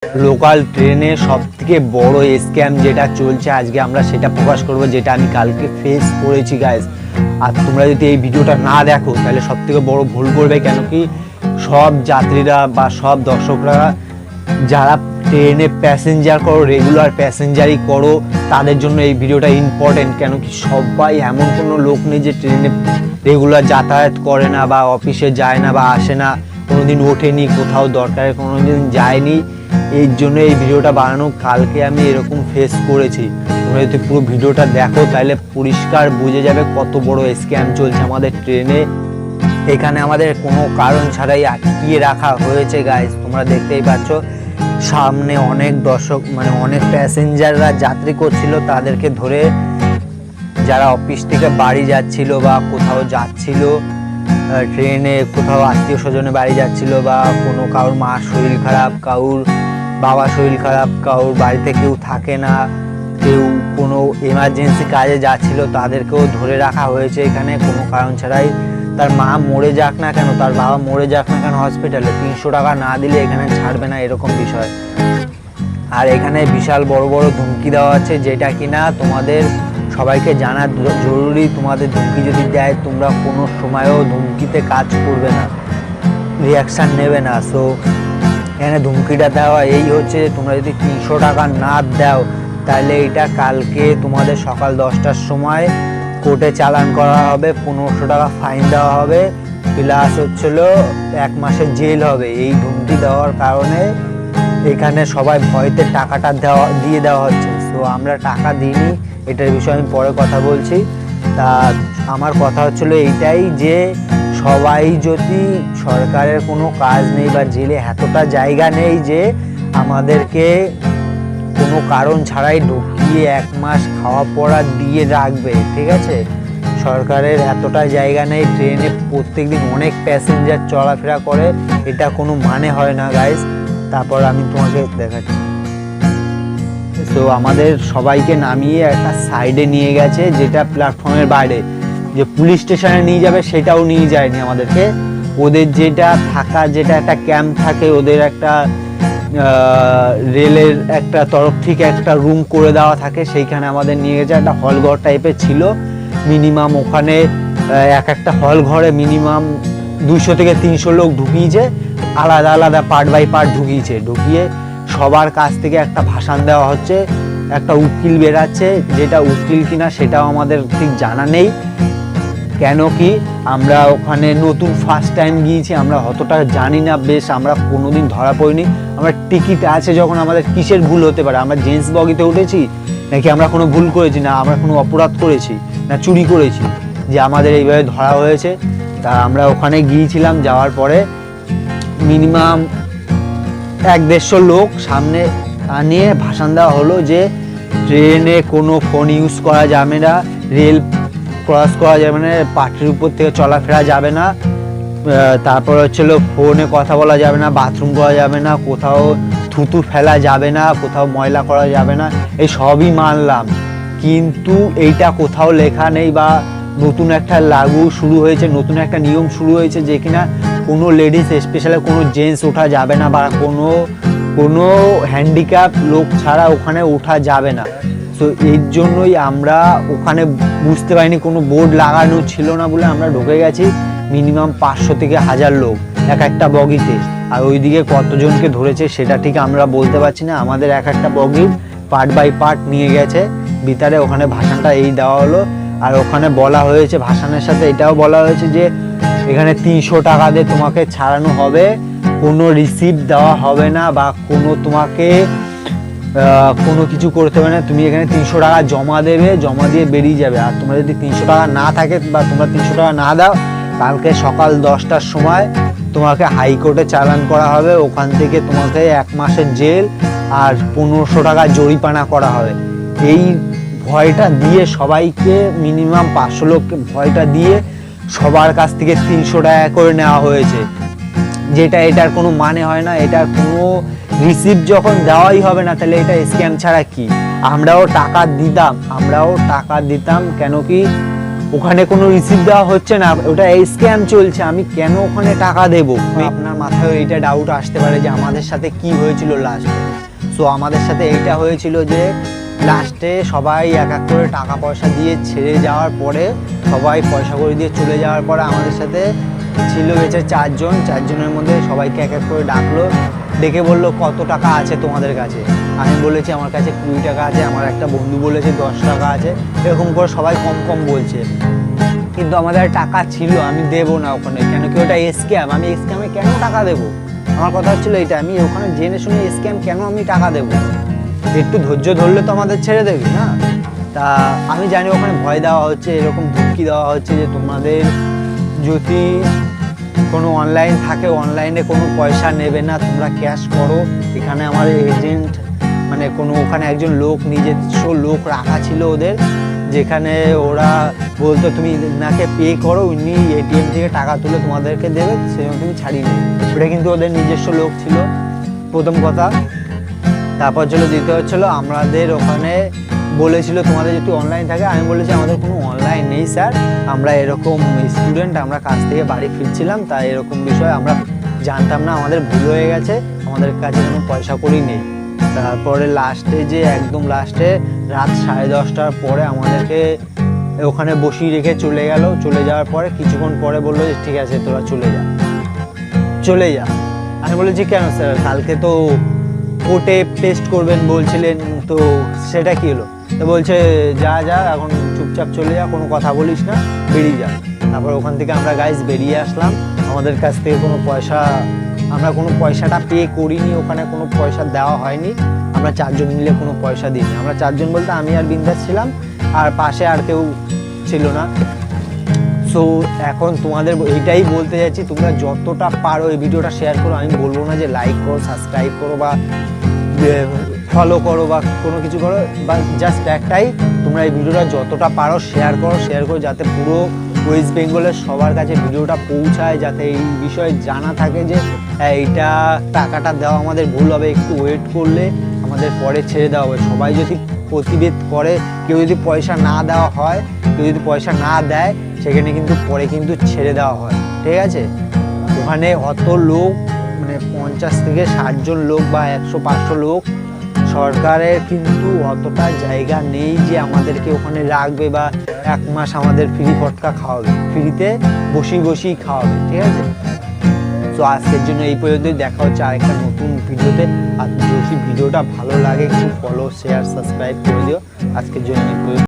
Local ট্রেনে সবথেকে বড় স্ক্যাম যেটা চলছে আজকে আমরা সেটা প্রকাশ করব, যেটা আমি কালকে ফেস করেছি গাইস। আর তোমরা যদি এই ভিডিওটা না দেখো তাহলে সবথেকে বড় ভুল করবে, কেন কি সব যাত্রীরা বা সব দর্শকরা যারা ট্রেনে প্যাসেঞ্জার করো, রেগুলার প্যাসেঞ্জারই করো, তাদের জন্য এই ভিডিওটা ইম্পর্টেন্ট। কেন কি সবাই এমন কোনো লোক নেই যে ট্রেনে রেগুলার যাতায়াত করে না বা অফিসে যায় না বা আসে না, কোনোদিন ওঠেনি, কোথাও দরকারে কোনোদিন যায়নি। এই জন্য এই ভিডিওটা বানানো। কালকে আমি এরকম ফেস করেছি। তোমরা যদি পুরো ভিডিওটা দেখো তাহলে পরিষ্কার বুঝে যাবে কত বড় স্ক্যাম চলছে আমাদের ট্রেনে। এখানে আমাদের কোনো কারণ ছাড়াই আটকিয়ে রাখা হয়েছে গাইস, তোমরা দেখতেই পাচ্ছ। সামনে অনেক দর্শক অনেক প্যাসেঞ্জাররা যাত্রী করছিল, তাদেরকে ধরে যারা অফিস থেকে বাড়ি যাচ্ছিল বা কোথাও যাচ্ছিল ট্রেনে, কোথাও আত্মীয় স্বজনে বাড়ি যাচ্ছিল বা কোনো কারোর মা শরীর খারাপ, কারোর বাবা শরীর খারাপ, কারোর বাড়িতে কেউ থাকে না, কেউ কোনো এমার্জেন্সি কাজে যাচ্ছিল, তাদেরকেও ধরে রাখা হয়েছে এখানে কোনো কারণ ছাড়াই। তার মা মরে যাক না কেন, তার বাবা মরে যাক না কেন হসপিটালে, 300 টাকা না দিলে এখানে ছাড়বে না, এরকম বিষয়। আর এখানে বিশাল বড় বড় ধমকি দেওয়া আছে, যেটা কিনা তোমাদের সবাইকে জানা জরুরি। তোমাদের ধমকি যদি দেয় তোমরা কোনো সময়ও ধমকিতে কাজ করবে না, রিয়াকশান নেবে না। সো এখানে ধমকিটা দেওয়া এই হচ্ছে, তোমরা যদি 300 টাকা না দাও তাহলে এটা কালকে তোমাদের সকাল 10টার সময় কোর্টে চালান করা হবে, 1500 টাকা ফাইন দেওয়া হবে, প্লাস হচ্ছিল 1 মাসের জেল হবে। এই ধমকি দেওয়ার কারণে এখানে সবাই ভয়তে টাকাটা দিয়ে দেওয়া হচ্ছে। সো আমরা টাকা দিইনি, এটার বিষয়ে আমি পরে কথা বলছি। তা আমার কথা হচ্ছিল এইটাই যে সবাই যদি, সরকারের কোনো কাজ নেই বা জেলে এতটা জায়গা নেই যে আমাদেরকে কোনো কারণ ছাড়াই ঢুকিয়ে 1 মাস খাওয়া পড়া দিয়ে রাখবে, ঠিক আছে? সরকারের এতটা জায়গা নেই। ট্রেনে প্রত্যেকদিন অনেক প্যাসেঞ্জার চলাফেরা করে, এটা কোনো মানে হয় না গাইস। তারপর আমি তোমাকে দেখাচ্ছি। তো আমাদের সবাইকে নামিয়ে একটা সাইডে নিয়ে গেছে, যেটা প্ল্যাটফর্মের বাইরে, যে পুলিশ স্টেশনে নিয়ে যাবে সেটাও নিয়ে যায়নি আমাদেরকে। ওদের যেটা থাকা, যেটা একটা ক্যাম্প থাকে, ওদের একটা রেলের একটা তরফ থেকে একটা রুম করে দেওয়া থাকে, সেইখানে আমাদের নিয়ে গেছে। একটা হল ঘর টাইপের ছিল মিনিমাম, ওখানে একটা হল ঘরে মিনিমাম 200 থেকে 300 লোক ঢুকিয়েছে, আলাদা আলাদা পার্ট বাই পার্ট ঢুকিয়ে সবার কাছ থেকে একটা ভাষণ দেওয়া হচ্ছে। একটা উকিল বেরাচ্ছে, যেটা উকিল কিনা সেটাও আমাদের ঠিক জানা নেই, কেন কি আমরা ওখানে নতুন ফার্স্ট টাইম গিয়েছি, আমরা অতটা জানি না। বেশ আমরা কোনোদিন ধরা পড়িনি। আমরা টিকিট আছে যখন, আমাদের কিসের ভুল হতে পারে? আমরা জেন্টস বগিতে উঠেছি নাকি আমরা কোনো ভুল করেছি, না আমরা কোনো অপরাধ করেছি, না চুরি করেছি যে আমাদের এইভাবে ধরা হয়েছে? তা আমরা ওখানে গিয়েছিলাম, যাওয়ার পরে মিনিমাম 100-150 লোক সামনে নিয়ে ভাষণ দেওয়া হলো যে ট্রেনে কোনো ফোন ইউজ করা যাবে না, রেল ক্রস করা যাবে না, পাটির উপর থেকে চলাফেরা যাবে না, তারপর হচ্ছিল ফোনে কথা বলা যাবে না, বাথরুম করা যাবে না, কোথাও থুতু ফেলা যাবে না, কোথাও ময়লা করা যাবে না। এই সবই মানলাম, কিন্তু এইটা কোথাও লেখা নেই বা নতুন একটা লাগু শুরু হয়েছে, নতুন একটা নিয়ম শুরু হয়েছে যে কিনা কোনো লেডিস, স্পেশালি কোনো জেন্টস ওঠা যাবে না বা কোনো হ্যান্ডিক্যাপ লোক ছাড়া ওখানে ওঠা যাবে না। তো এর জন্যই আমরা ওখানে বুঝতে পারিনি, কোনো বোর্ড লাগানো ছিল না বলে আমরা ঢুকে গেছি। মিনিমাম 500 থেকে 1000 লোক একটা বগিতে। আর ওইদিকে কতজনকে ধরেছে সেটা ঠিক আমরা বলতে পারছি না। আমাদের একটা বগির পার্ট বাই পার্ট নিয়ে গেছে ভিতরে, ওখানে ভাষণটা এই দেওয়া হলো। আর ওখানে বলা হয়েছে, ভাষণের সাথে এটাও বলা হয়েছে যে এখানে 300 টাকা দিয়ে তোমাকে ছাড়ানো হবে, কোনো রিসিপ্ট দেওয়া হবে না বা তোমাকে কোনো কিছু করতে হবে না। তুমি এখানে 300 টাকা জমা দেবে, জমা দিয়ে বেরিয়ে যাবে। আর তোমরা যদি 300 টাকা না থাকে বা তোমরা 300 টাকা না দাও, কালকে সকাল 10টার সময় তোমাকে হাইকোর্টে চালান করা হবে, ওখান থেকে তোমাকে 1 মাসের জেল আর 1500 টাকা জরিমানা করা হবে। এই ভয়টা দিয়ে সবাইকে, মিনিমাম 500 লোককে ভয়টা দিয়ে সবার কাছ থেকে 300 টাকা করে নেওয়া হয়েছে, যেটা এটার কোনো মানে হয় না। এটার কোনো রিসিপ্ট যখন দেওয়াই হবে না, তাহলে এটা স্ক্যাম ছাড়া কি? আমরাও টাকা দিতাম, কেন কি ওখানে কোনো রিসিভ দেওয়া হচ্ছে না, ওটা স্ক্যাম চলছে, আমি কেন ওখানে টাকা দেবো? আপনার মাথায় এইটা ডাউট আসতে পারে যে আমাদের সাথে কি হয়েছিল লাস্টে। সো আমাদের সাথে এইটা হয়েছিল যে লাস্টে সবাই এক এক করে টাকা পয়সা দিয়ে ছেড়ে যাওয়ার পরে, সবাই পয়সা করে দিয়ে চলে যাওয়ার পরে আমাদের সাথে ছিল গেছে চারজনের মধ্যে সবাইকে এক এক করে ডাকলো, ডেকে বললো কত টাকা আছে তোমাদের কাছে। আমি বলেছি আমার কাছে 20 টাকা আছে, আমার একটা বন্ধু বলেছে 10 টাকা আছে, এরকম করে সবাই কম কম বলছে। কিন্তু আমাদের টাকা ছিল, আমি দেবো না ওখানে, কেন কি ওটা স্ক্যাম, আমি স্ক্যামে কেন টাকা দেবো? আমার কথা হচ্ছিল এটা, আমি ওখানে জেনে শুনে স্ক্যাম কেন আমি টাকা দেবো? একটু ধৈর্য ধরলে তো আমাদের ছেড়ে দেবে না। তা আমি জানি ওখানে ভয় দেওয়া হচ্ছে, এরকম ধুমকি দেওয়া হচ্ছে যে তোমাদের যদি কোনো অনলাইন থাকে, অনলাইনে কোনো পয়সা নেবে না, তোমরা ক্যাশ করো। এখানে আমার এজেন্ট মানে কোনো ওখানে একজন লোক, নিজস্ব লোক রাখা ছিল ওদের, যেখানে ওরা বলতো তুমি নাকে পে করো, উনি এটিএম থেকে টাকা তুলে তোমাদেরকে দেবে, সেজন্য তুমি ছাড়িয়ে নেবে। ওটা কিন্তু ওদের নিজস্ব লোক ছিল, প্রথম কথা। তারপর ছিল দ্বিতীয় হচ্ছিলো আমাদের ওখানে বলেছিল তোমাদের যদি অনলাইন থাকে, আমি বলেছি আমাদের কোনো অনলাইন নেই স্যার, আমরা এরকম স্টুডেন্ট, আমরা কাজ থেকে বাড়ি ফিরছিলাম, তাই এরকম বিষয় আমরা জানতাম না, আমাদের ভুল হয়ে গেছে, আমাদের কাছে কোনো পয়সা করি নেই। তারপরে লাস্টে যে একদম লাস্টে রাত 10:30টার পরে আমাদেরকে ওখানে বসিয়ে রেখে চলে গেল। চলে যাওয়ার পরে কিছুক্ষণ পরে বললো যে ঠিক আছে তোরা চলে যা। আমি বলেছি কেন স্যার, কালকে তো কোর্টে পেস্ট করবেন বলছিলেন, তো সেটা কি হলো? তো বলছে যা এখন চুপচাপ চলে যা, কোনো কথা বলিস না, বেরিয়ে যা। তারপর ওখান থেকে আমরা গাইজ বেরিয়ে আসলাম। আমাদের কাছ থেকে কোনো পয়সা, আমরা কোনো পয়সাটা পে করিনি, ওখানে কোনো পয়সা দেওয়া হয়নি, আমরা 4 জন মিলে কোনো পয়সা দিইনি। আমরা 4 জন বলতে আমি আর বিন্দাস ছিলাম, আর পাশে আর কেউ ছিল না। সো এখন তোমাদের এইটাই বলতে যাচ্ছি, তোমরা যতটা পারো এই ভিডিওটা শেয়ার করো। আমি বলবো না যে লাইক করো, সাবস্ক্রাইব করো বা ফলো করো বা কোনো কিছু করো, বা জাস্ট একটাই, তোমরা এই ভিডিওটা যতটা পারো শেয়ার করো, যাতে পুরো ওয়েস্ট বেঙ্গলের সবার কাছে ভিডিওটা পৌঁছায়, যাতে এই বিষয়ে জানা থাকে যে এইটা টাকাটা দেওয়া আমাদের ভুল হবে, একটু ওয়েট করলে আমাদের পরে ছেড়ে দেওয়া হবে। সবাই যদি প্রতিবেদ করে, কেউ যদি পয়সা না দেওয়া হয়, কেউ যদি পয়সা না দেয়, সেখানে কিন্তু পরে কিন্তু ছেড়ে দেওয়া হয়, ঠিক আছে? ওখানে অত লোক, মানে 50 থেকে 60 জন লোক বা 100-500 লোক, সরকারের কিন্তু অতটা জায়গা নেই যে আমাদেরকে ওখানে রাখবে বা 1 মাস আমাদের ফ্রি ফটকা খাওয়াবে, ফ্রিতে বসিয়ে খাওয়াবে, ঠিক আছে? তো আজকের জন্য এই পর্যন্তই, দেখা হচ্ছে আরেকটা নতুন ভিডিওতে। আর যদি ভিডিওটা ভালো লাগে একটু ফলো, শেয়ার, সাবস্ক্রাইব করে দিও। আজকের জন্য এই পর্যন্ত।